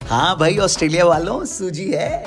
हाँ भाई, ऑस्ट्रेलिया वालों सूजी है।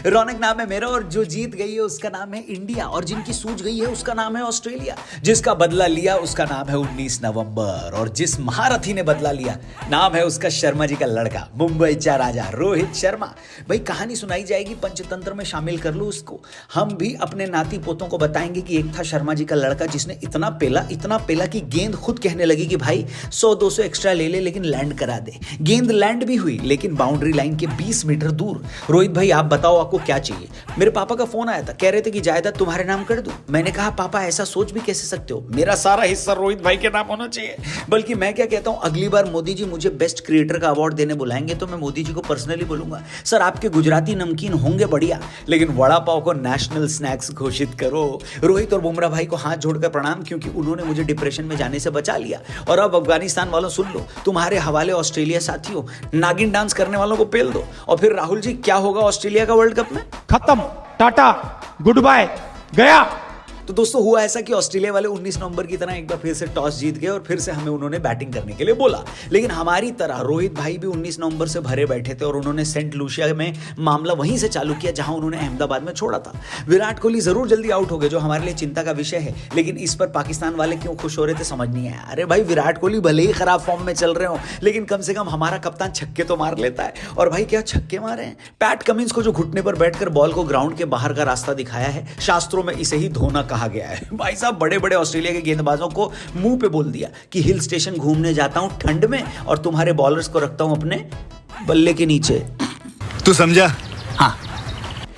रौनक नाम है मेरा, और जो जीत गई है उसका नाम है इंडिया, और जिनकी सूझ गई है उसका नाम है ऑस्ट्रेलिया। जिसका बदला लिया उसका नाम है 19 नवंबर, और जिस महारथी ने बदला लिया नाम है उसका शर्मा जी का लड़का, मुंबई चा राजा रोहित शर्मा। भाई कहानी सुनाई जाएगी, पंचतंत्र में शामिल कर लो उसको। हम भी अपने नाती पोतों को बताएंगे कि एक था शर्मा जी का लड़का जिसने इतना पेला कि गेंद खुद कहने लगी कि भाई 100-200 एक्स्ट्रा ले ले लेकिन लैंड करा दे। गेंद लैंड भी हुई, लेकिन बाउंड्री लाइन के 20 मीटर दूर। रोहित भाई आप बताओ आपको क्या चाहिए? मेरे पापा का फोन आया था, कह रहे थे कि जायदाद तुम्हारे नाम कर दूं। मैंने कहा पापा ऐसा सोच भी कैसे सकते हो, मेरा सारा हिस्सा रोहित भाई के नाम होना चाहिए। बल्कि मैं क्या कहता हूं, अगली बार मोदी जी मुझे बेस्ट क्रिएटर का अवार्ड देने बुलाएंगे तो मैं मोदी जी को पर्सनली बोलूंगा, सर आपके गुजराती नमकीन होंगे बढ़िया, लेकिन वड़ा पाव को नेशनल स्नैक्स घोषित करो। रोहित और बुमराह भाई को हाथ जोड़कर प्रणाम, क्योंकि उन्होंने मुझे डिप्रेशन में जाने से बचा लिया। और अब अफगानिस्तान वालों सुन लो, तुम्हारे हवाले ऑस्ट्रेलिया साथियों, नागिन डांस करने वालों को पेल दो। और फिर राहुल जी क्या होगा ऑस्ट्रेलिया का वर्ल्ड कप में? खत्म, टाटा, गुड बाय, गया। तो दोस्तों हुआ ऐसा कि ऑस्ट्रेलिया वाले 19 नवंबर की तरह एक बार फिर से टॉस जीत गए और फिर से हमें उन्होंने बैटिंग करने के लिए बोला। लेकिन हमारी तरह रोहित भाई भी 19 नवंबर से भरे बैठे थे और उन्होंने सेंट लूसिया में मामला वहीं से चालू किया जहां उन्होंने अहमदाबाद में छोड़ा था। विराट कोहली जरूर जल्दी आउट हो गए, जो हमारे लिए चिंता का विषय है, लेकिन इस पर पाकिस्तान वाले क्यों खुश हो रहे थे समझ नहीं आया। अरे भाई विराट कोहली भले ही खराब फॉर्म में चल रहे हो, लेकिन कम से कम हमारा कप्तान छक्के तो मार लेता है। और भाई क्या छक्के मारे हैं। पैट कमिंस को जो घुटने पर बैठकर बॉल को ग्राउंड के बाहर का रास्ता दिखाया है, शास्त्रों में इसे ही धोना कहा गया है। भाई साहब बड़े बड़े ऑस्ट्रेलिया के गेंदबाजों को मुंह पे बोल दिया कि हिल स्टेशन घूमने जाता हूं ठंड में और तुम्हारे बॉलर्स को रखता हूं अपने बल्ले के नीचे। तू समझा? हाँ,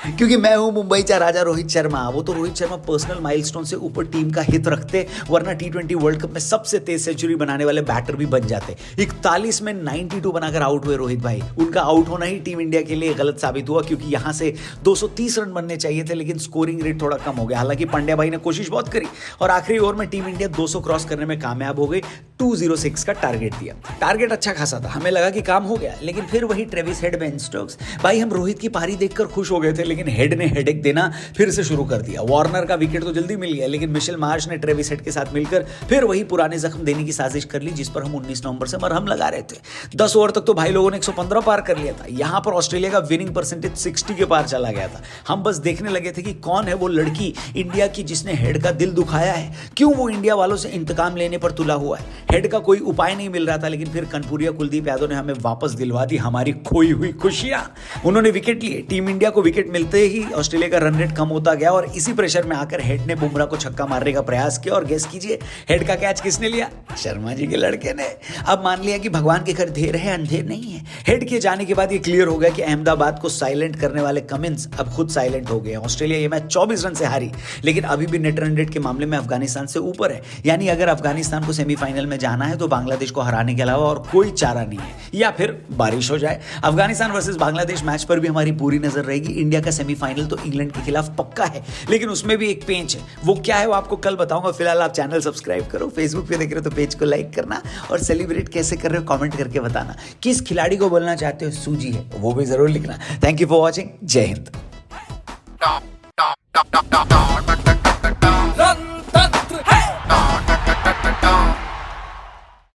क्योंकि मैं हूं मुंबई चा राजा रोहित शर्मा। वो तो रोहित शर्मा पर्सनल माइलस्टोन से ऊपर टीम का हित रखते, वरना T20 वर्ल्ड कप में सबसे तेज सेंचुरी बनाने वाले बैटर भी बन जाते। 41 में 92 बनाकर आउट हुए रोहित भाई। उनका आउट होना ही टीम इंडिया के लिए गलत साबित हुआ, क्योंकि यहां से 230 रन बनने चाहिए थे, लेकिन स्कोरिंग रेट थोड़ा कम हो गया। हालांकि पांड्या भाई ने कोशिश बहुत करी और आखिरी ओवर में टीम इंडिया 200 क्रॉस करने में कामयाब हो गई। 206 का टारगेट दिया। टारगेट अच्छा खासा था, हमें लगा कि काम हो गया, लेकिन फिर वही ट्रेविस हेड, बेन स्टोक्स। भाई हम रोहित की पारी देखकर खुश हो गए थे, लेकिन हेड ने हेडेक देना फिर से शुरू कर दिया। वार्नर का विकेट तो जल्दी मिल गया, लेकिन मिशेल मार्श ने ट्रेविस हेड के साथ मिलकर फिर वही पुराने जख्म देने की साजिश कर ली, जिस पर हम 19 नवंबर से मरहम लगा रहे थे। 10 ओवर तक तो भाई लोगों ने 115 पार कर लिया था। यहां पर ऑस्ट्रेलिया का विनिंग परसेंटेज 60 के पार चला गया था। हम बस देखने लगे थे कि कौन है वो लड़की इंडिया की जिसने हेड का दिल दुखाया है, क्यों वो इंडिया वालों से इंतकाम लेने पर तुला हुआ है। हेड का कोई उपाय नहीं मिल रहा था, लेकिन फिर कनपुरिया कुलदीप यादव ने हमें वापस दिलवा दी हमारी खोई हुई खुशियां। उन्होंने विकेट लिए। टीम इंडिया को विकेट मिलते ही ऑस्ट्रेलिया का रन रेट कम होता गया और इसी प्रेशर में आकर हेड ने बुमराह को छक्का मारने का प्रयास किया। और गेस कीजिए हेड का कैच किसने लिया? शर्मा जी के लड़के ने। अब मान लिया कि भगवान के घर देर है अंधेर नहीं है। हेड के जाने के बाद ये क्लियर हो गया कि अहमदाबाद को साइलेंट करने वाले कमिंस अब खुद साइलेंट हो गए। ऑस्ट्रेलिया ये मैच 24 रन से हारी, लेकिन अभी भी नेट रन रेट के मामले में अफगानिस्तान से ऊपर है। यानी अगर अफगानिस्तान को सेमीफाइनल में जाना है तो बांग्लादेश को हराने के अलावा और कोई चारा नहीं है, या फिर बारिश हो जाए। अफगानिस्तान वर्सेस बांग्लादेश मैच पर भी हमारी पूरी नजर रहेगी। इंडिया का सेमीफाइनल तो इंग्लैंड के खिलाफ पक्का है, लेकिन उसमें भी एक पेंच है। वो क्या है वो आपको कल बताऊंगा। फिलहाल आप चैनल सब्सक्राइब करो, फेसबुक पे देख रहे हो तो पेज को लाइक करना, और सेलिब्रेट कैसे कर रहे हो कमेंट करके बताना। किस खिलाड़ी को बोलना चाहते हो सूजी है वो भी जरूर लिखना। Thank you for watching. जय हिंद।